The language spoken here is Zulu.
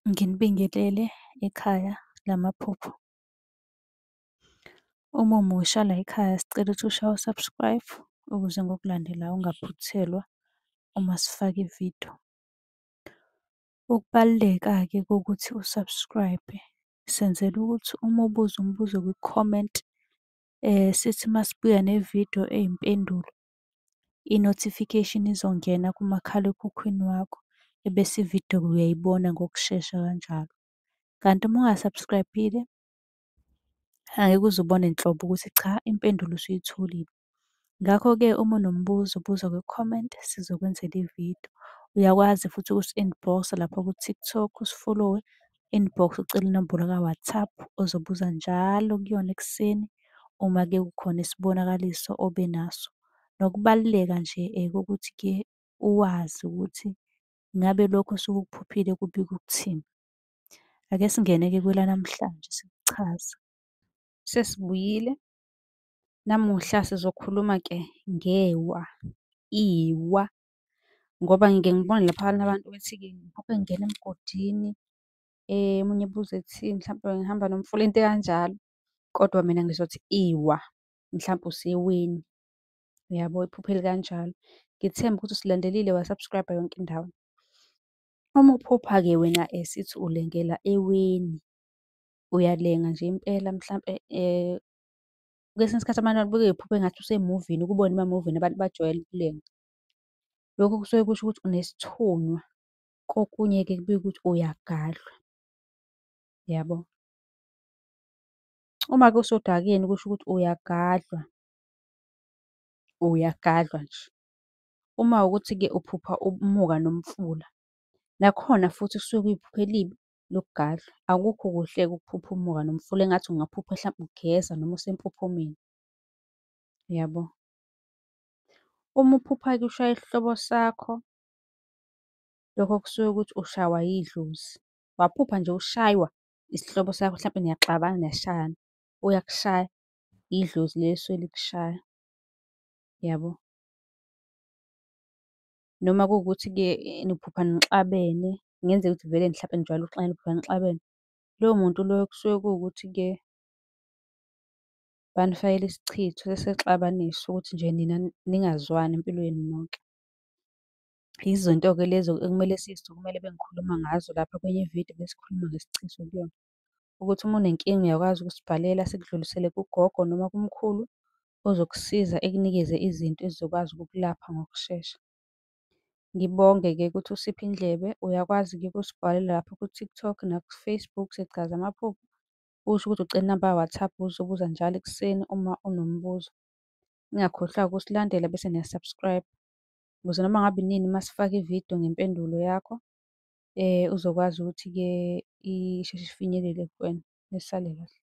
Nginibingelele ekhaya lamaphupho. Uma umusha la ekhaya sicela ukuthi ushaye u-subscribe ukuze ngokulandelayo ungaphuthelwa uma sifaka ividiyo. Ukubaluleka-ke kokuthi u-subscribe, senzela ukuthi uma ubuza umbuzo kwi-comment, sithi masibuya nevidiyo eyimpendulo, i-notification izongena kumakhalekhukhwini wakho, ebese ividiyo uyayibona ngokushesha kanjalo. Kanti uma unga-subscribe-ile, angeke uze ubone nhlobo ukuthi cha, impendulo usuyitholile. Ngakho-ke uma unombuzo buza kwi-comment sizokwenzela ividiyo. Uyakwazi futhi ukusi-inbox-a lapha ku-TikTok, usi-follow-we, inbox ucele inombolo ka-WhatsApp ozobuza njalo kuyona ekuseni uma-ke kukhona isibonakaliso obenaso. Nokubaluleka nje kokuthi-ke uwazi ukuthi ngabe lokho osuke ukuphuphile kubika ukuthini. Ake singene-ke kwelanamhlanje sikuchaze. Sesibuyile, namuhla sizokhuluma-ke ngewa, iwa. Ngoba ngike ngibone laphana abantu bethi-ke ngiphuphe ngingena emgodini, omunye ebuze ethi mhlampe ngihamba nomfula into ekanjalo. Kodwa mina ngizothi iwa, mhlampe useweni, uyabo, iphupho elikanjalo. Ngithemba ukuthi usilandelile wa-subscribe-a yonke indawo. Uma uphupha-ke wena sithi ulengela eweni, uyalenga nje impela mhlampe kwesinye isikhathi abantu babuye bephuphe engathi use-movie-ni, ukubona ema-movie-ni abantu bajwayele ukulenga. Lokho kusuke kusho ukuthi unesithunywa, kokunye-ke kubika ukuthi uyagadlwa, yabo. Uma-ke usodakeni kusho ukuthi uyagadlwa, uyagadlwa nje. Uma wukuthi-ke uphupha umuka nomfula, nakhona futhi kusuke kuyiphupho elibi lokugadlwa. Akukho kuhle-ke ukuphupha umuka nomfula engathi ungaphupha hlampe ugeza noma usempophomeni, yabo. Uma uphupha-ke ushaya isihlobo sakho, lokho kusuke ukuthi ushawa yidlozi. Waphupha nje ushaywa isihlobo sakho, hlampe niyaxabana niyashayana, uyakushaya, idlozi leli elisuke likushaya, yabo. Noma kuwukuthi-ke niphupha nixabene, kungenzeka ukuthi vele mhlampe nijwayele ukuxabana niphupha nixabene. Loyo muntu loyo kusuke kuwukuthi-ke banifakela isichitho sesexabanisa ukuthi nje nina ningazwani empilweni nonke. Izinto-ke lezo ekumele sizikumele bengikhuluma ngazo lapha kwenye ividiyo besikhuluma ngesichiso kuyona. Ukuthi uma unenkinga uyakwazi ukusibhalela sikudlulisele kugogo noma kumkhulu ozokusiza ekunikeze izinto ezizokwazi ukukulapha ngokushesha. Ngibonge-ke ukuthi usiphe indlebe, uyakwazi-ke ukusibhalela lapha ku-TikTok naku-Facebook sichaza amaphupho. Usho ukuthi ucela inamba ya-WhatsApp uzobuza njalo ekuseni uma unombuzo. Ningakhohlwa-ke ukusilandela bese niya-subscribe ukuze noma ngabe inini masifaka ividiyo ngempendulo yakho, uzokwazi ukuthi-ke isheshe ifinyelele kuwena. Nisale kahle.